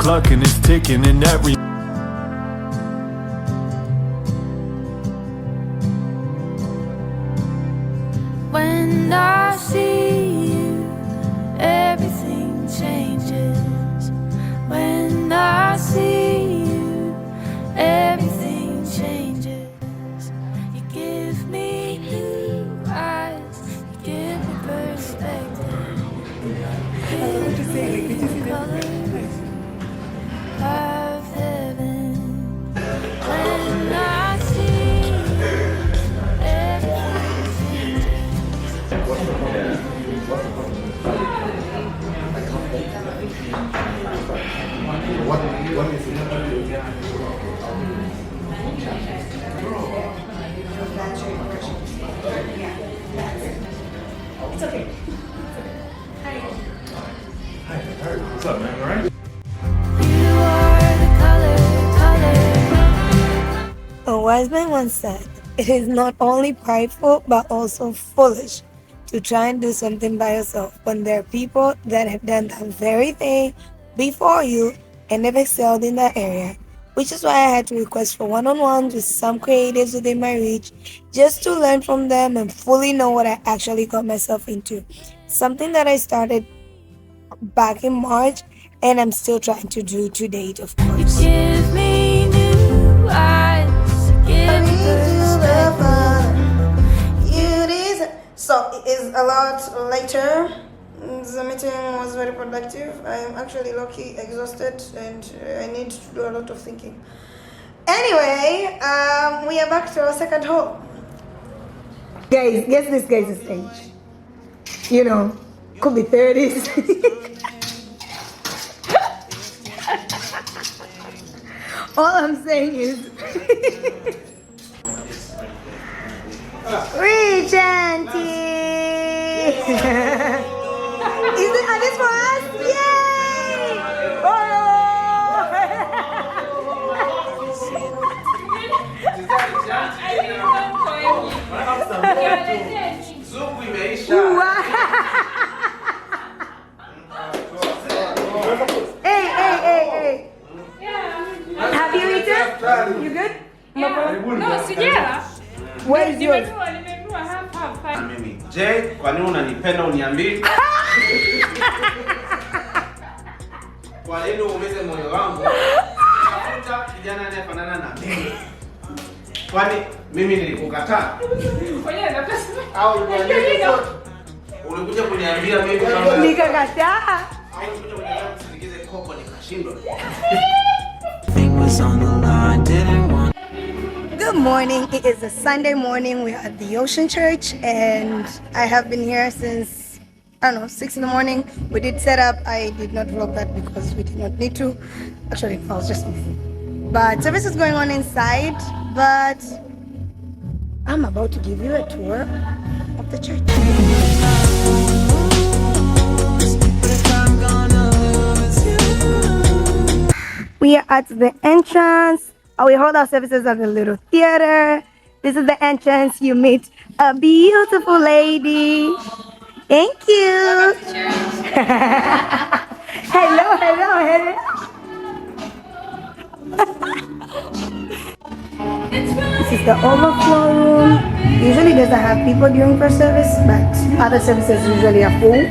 clock and it's ticking and every When I see you, everything changes. When I see you, everything changes. You give me new eyes, you give me perspective. Give me colors of heaven. When I see you, everything changes. It's okay. What's up, man? All right? You are the color. A wise man once said, "It is not only prideful but also foolish to try and do something by yourself when there are people that have done that very thing before you and have excelled in that area." Which is why I had to request for one-on-ones with some creatives within my reach just to learn from them and fully know what I actually got myself into. Something that I started back in March and I'm still trying to do to date, of You course. give me new eyes, give me perspective. So it is a lot later. The meeting was very productive. I am actually low-key exhausted and I need to do a lot of thinking. Anyway, we are back to our second hole. Guys, guess this guy's age. You know, could be 30s. All I'm saying is Rich Auntie! Are this for us? Yay! Hey. Have you eaten? You good? No, sijala. Where is yours? Nimenunua hapa. Mimi. Je, kwa nini unanipenda uniambie? Kwa nini uumize moyo wangu? Tafuta kijana anayefanana na mimi. Kwani mimi nilikukataa? Au ulikuja kuniambia mimi kama Nikakataa. au ulikuja kuniambia kusindikize koko nikashindwa? Good morning. It is a Sunday morning. We are at the Ocean Church and I have been here since, I don't know, 6 in the morning. We did set up. I did not vlog that because we did not need to. Actually, I was just busy. But service is going on inside, but I'm about to give you a tour of the church. We are at the entrance. We hold our services at the little theater. This is the entrance. You meet a beautiful lady. Thank you. hello. This is the overflow room. Usually doesn't have people during first service, but other services usually are full.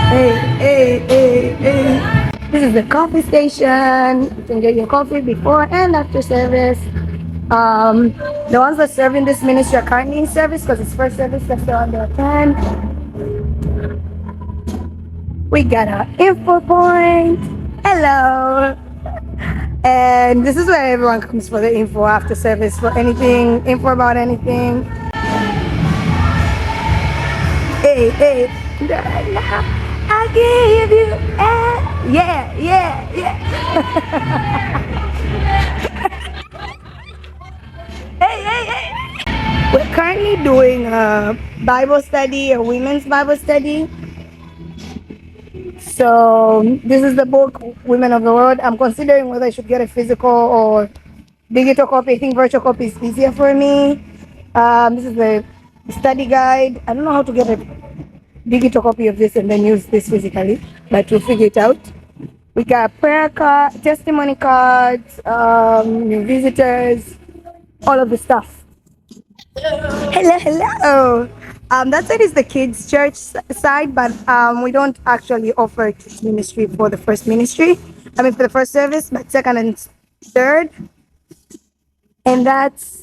Hey. This is the coffee station. You can get your coffee before and after service. The ones that serve in this ministry are currently in service because it's first service, that's still under 10. We got our info point. Hello. And this is where everyone comes for the info after service for anything, info about anything. Hey. I give you yeah. Hey. We're currently doing a Bible study, a women's Bible study. So this is the book, Women of the World. I'm considering whether I should get a physical or digital copy. I think virtual copy is easier for me. This is the study guide. I don't know how to get it. digital copy of this and then use this physically, but we'll figure it out. We got prayer card, testimony cards, new visitors, all of the stuff. Hello, hello. That side is the kids' church side, but we don't actually offer kids ministry for the first ministry. I mean, for the first service, but second and third. And let's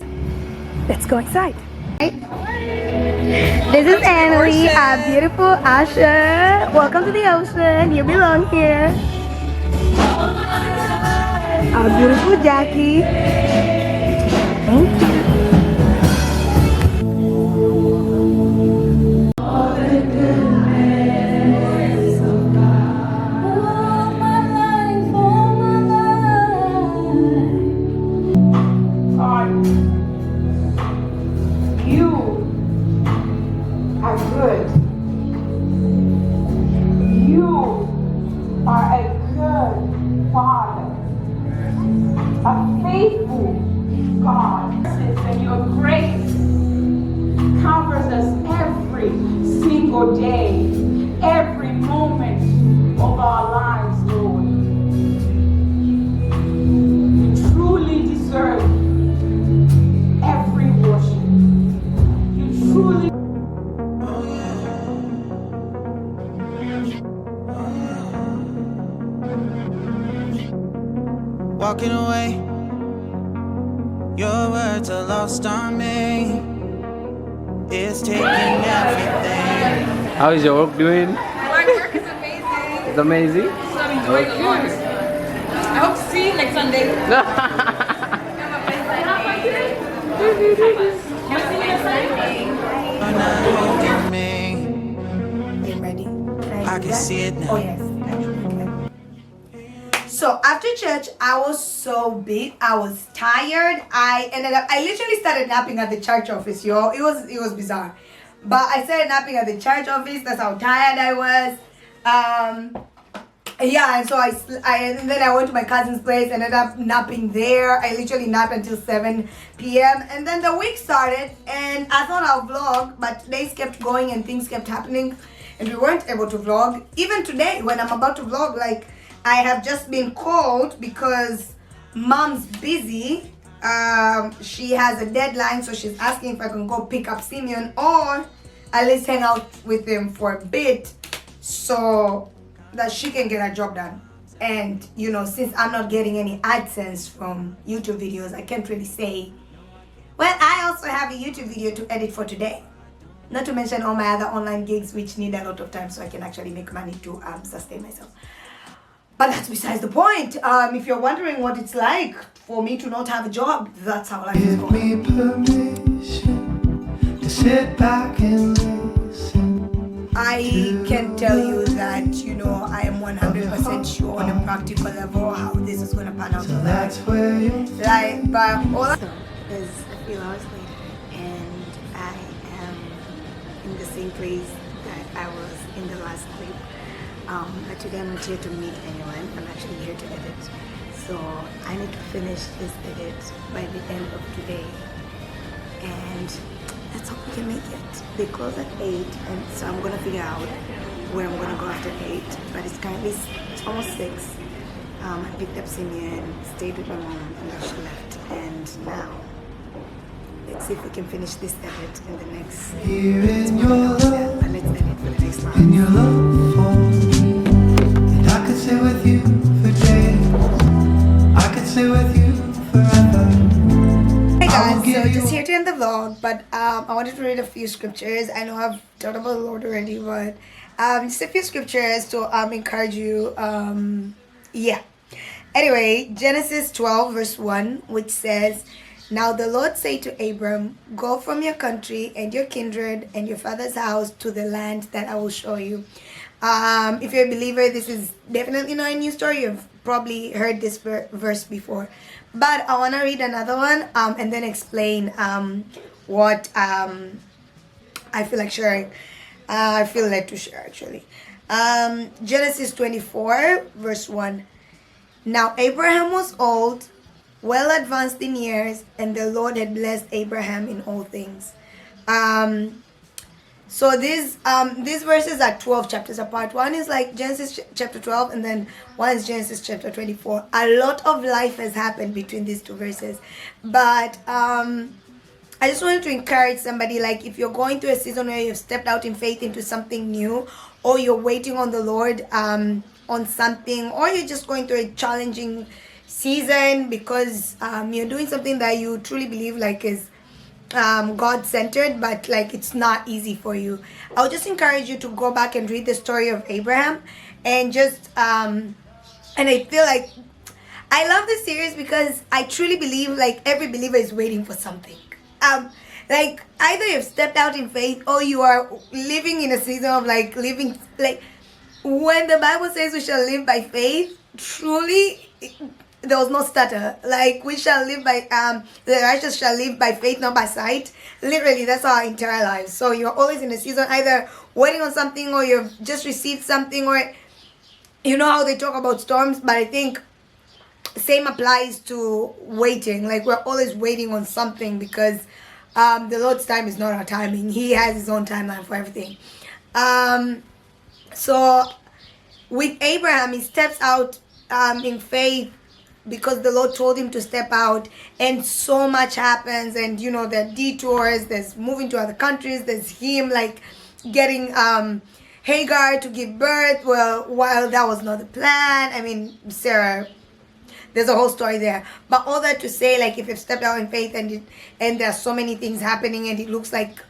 go inside. This is Annalie, our beautiful Asha. Welcome to the ocean. You belong here. Our beautiful Jackie. Thank you. You are good. You are a good Father, a faithful God. And your grace covers us every single day, every moment of our lives, Lord. You truly deserve every worship. You truly. Walking away, your words are lost on me. It's taking everything. How is your work doing? My work is amazing. It's amazing. So I'm enjoying the Lord. I hope to see you next Sunday. You're not holding me. Get ready. I can see it now. Oh, yes. So after church, I was so beat. I was tired. I literally started napping at the church office, y'all. It was bizarre. But I started napping at the church office. That's how tired I was. Yeah, and so and then I went to my cousin's place, ended up napping there. I literally napped until 7 p.m. And then the week started, and I thought I'll vlog, but days kept going and things kept happening, and we weren't able to vlog. Even today, when I'm about to vlog, like, I have just been called because mom's busy. She has a deadline, so she's asking if I can go pick up Simeon or at least hang out with him for a bit so that she can get her job done. And you know, since I'm not getting any AdSense from YouTube videos, I can't really say, well, I also have a YouTube video to edit for today. Not to mention all my other online gigs which need a lot of time so I can actually make money to sustain myself. But that's besides the point. If you're wondering what it's like for me to not have a job, that's how life is Give going. me permission to sit back and listen. I can tell you that, you know, I am 100% sure on a practical level how this is going to pan out. So that's where you Like, but all I Is a few hours later, and I am in the same place that I was in the last clip. But today I'm not here to meet anyone. I'm actually here to edit. So I need to finish this edit by the end of today. And let's hope we can make it. They close at 8, and so I'm gonna figure out where I'm gonna go after 8. But it's almost 6. I picked up Simeon, stayed with my mom, and then she left. And now, let's see if we can finish this edit in the next. here in your love, But let's edit for the next in one. your love for me. And I could stay with you for days. I could stay with you forever. Hey I will guys, give so you- just here to end the vlog, but I wanted to read a few scriptures. I know I've talked about the Lord already, but just a few scriptures to encourage you. Yeah. Anyway, Genesis 12 verse 1, which says, "Now the Lord said to Abram, go from your country and your kindred and your father's house to the land that I will show you." If you're a believer, this is definitely not a new story. You've probably heard this verse before. But I want to read another one and then explain what I feel like sharing. I feel led to share actually. Genesis 24 verse 1. Now Abraham was old, well advanced in years, and the Lord had blessed Abraham in all things. So these verses are 12 chapters apart. One is like Genesis chapter 12, and then one is Genesis chapter 24. A lot of life has happened between these two verses, but I just wanted to encourage somebody, like if you're going through a season where you've stepped out in faith into something new, or you're waiting on the Lord on something, or you're just going through a challenging season because you're doing something that you truly believe like is God-centered, but like it's not easy for you. I'll just encourage you to go back and read the story of Abraham, and just and I feel like I love this series because I truly believe like every believer is waiting for something. Like either you've stepped out in faith, or you are living in a season of like living like when the Bible says we shall live by faith, truly there was no stutter. Like we shall live by the righteous shall live by faith, not by sight. Literally, that's our entire lives. So you're always in a season either waiting on something, or you've just received something, or you know how they talk about storms, but I think same applies to waiting. Like we're always waiting on something because the Lord's time is not our timing. He has his own timeline for everything. So with Abraham, he steps out in faith because the Lord told him to step out, and so much happens. And you know, there are detours, there's moving to other countries, there's him like getting Hagar to give birth. Well, while that was not the plan, I mean, Sarah, there's a whole story there. But all that to say, like if you've stepped out in faith and there are so many things happening, and it looks like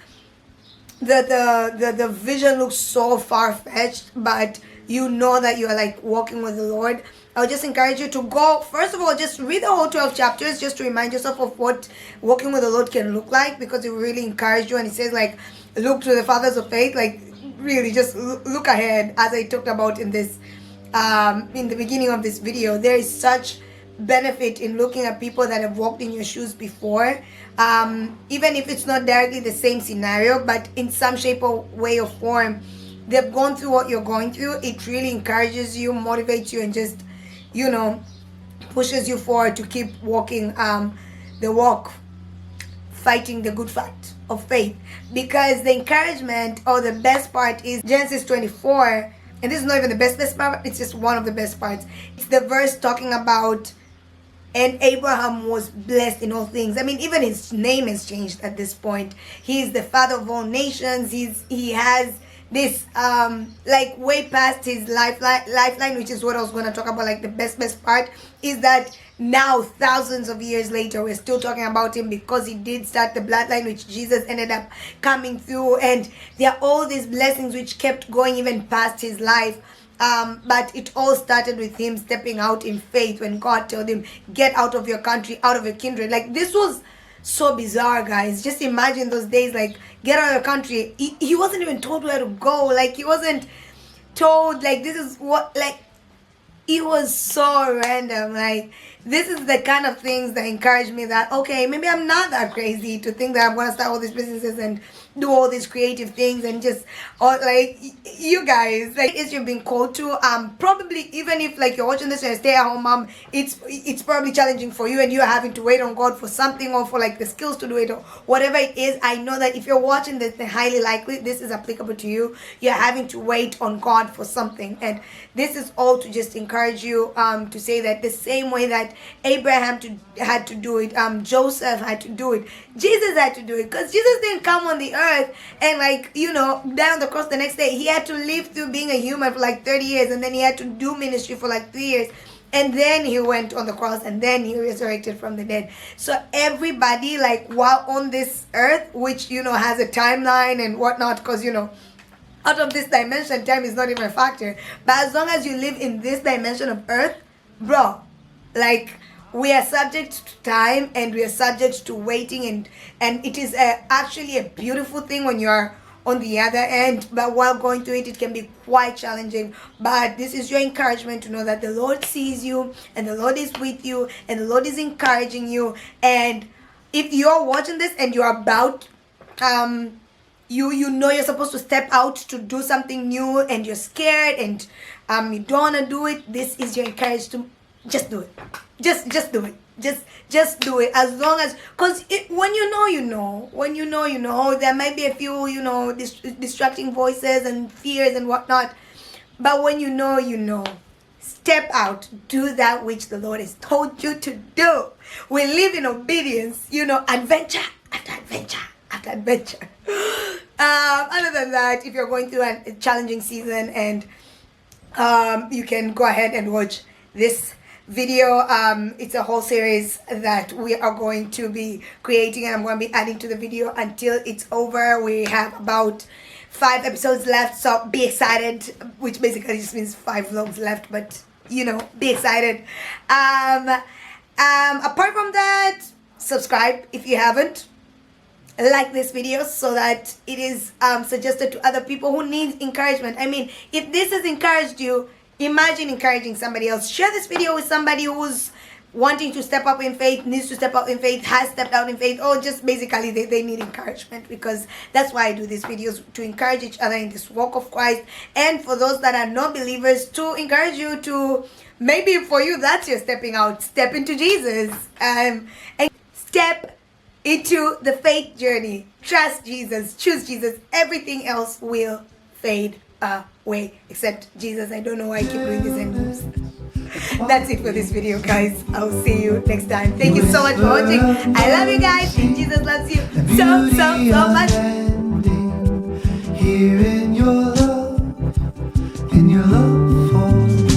the vision looks so far-fetched, but you know that you're like walking with the Lord, I would just encourage you to go, first of all, just read the whole 12 chapters just to remind yourself of what walking with the Lord can look like, because it really encouraged you. And it says like, look to the fathers of faith, like really just look ahead. As I talked about in this in the beginning of this video, there is such benefit in looking at people that have walked in your shoes before, even if it's not directly the same scenario, but in some shape or way or form they've gone through what you're going through. It really encourages you, motivates you, and just, you know, pushes you forward to keep walking the walk, fighting the good fight of faith. Because the encouragement, or the best part, is Genesis 24, and this is not even the best part, it's just one of the best parts. It's the verse talking about, and Abraham was blessed in all things. I mean, even his name has changed at this point. He is the father of all nations. He has this like way past his lifeline, which is what I was going to talk about. Like the best part is that now, thousands of years later, we're still talking about him, because he did start the bloodline which Jesus ended up coming through, and there are all these blessings which kept going even past his life. But it all started with him stepping out in faith when God told him, get out of your country, out of your kindred. Like this was so bizarre, guys. Just imagine those days, like get out of your country. He wasn't even told where to go. Like he wasn't told like this is what, like it was so random. Like this is the kind of things that encourage me that, okay, maybe I'm not that crazy to think that I'm gonna start all these businesses and do all these creative things, and just like you guys, like is you've been called to, probably even if like you're watching this and stay at home mom, it's probably challenging for you, and you're having to wait on God for something, or for like the skills to do it, or whatever it is. I know that if you're watching this, then highly likely this is applicable to you. You're having to wait on God for something, and this is all to just encourage you to say that the same way that Abraham had to do it, Joseph had to do it, Jesus had to do it, because Jesus didn't come on the earth and like, you know, die on the cross the next day. He had to live through being a human for like 30 years, and then he had to do ministry for like 3 years, and then he went on the cross, and then he resurrected from the dead. So everybody, like while on this earth, which, you know, has a timeline and whatnot, because, you know, out of this dimension, time is not even a factor. But as long as you live in this dimension of earth, bro, like we are subject to time, and we are subject to waiting, and it is actually a beautiful thing when you are on the other end. But while going through it, it can be quite challenging. But this is your encouragement to know that the Lord sees you, and the Lord is with you, and the Lord is encouraging you. And if you're watching this and you're about you know you're supposed to step out to do something new, and you're scared, and you don't want to do it, this is your encouragement to just do it. Just do it. Just do it. As long as, because when you know, you know. When you know, you know. There might be a few, distracting voices and fears and whatnot. But when you know, you know. Step out. Do that which the Lord has told you to do. We live in obedience. Adventure after adventure after adventure. Other than that, if you're going through a challenging season, and you can go ahead and watch this video. It's a whole series that we are going to be creating, and I'm going to be adding to the video until it's over. We have about 5 episodes left, so be excited, which basically just means 5 vlogs left, but be excited. Apart from that, subscribe if you haven't. Like this video so that it is suggested to other people who need encouragement. I mean, if this has encouraged you, imagine encouraging somebody else. Share this video with somebody who's wanting to step up in faith, needs to step up in faith, has stepped out in faith, or just basically they need encouragement, because that's why I do these videos, to encourage each other in this walk of Christ. And for those that are not believers, to encourage you to, maybe for you that's your stepping out, step into Jesus, and step into the faith journey. Trust Jesus, choose Jesus. Everything else will fade away except Jesus. I don't know why I keep doing this and moves. That's it for this video, guys. I'll see you next time. Thank you so much for watching. I love you guys, and Jesus loves you so much. Here in your love for me.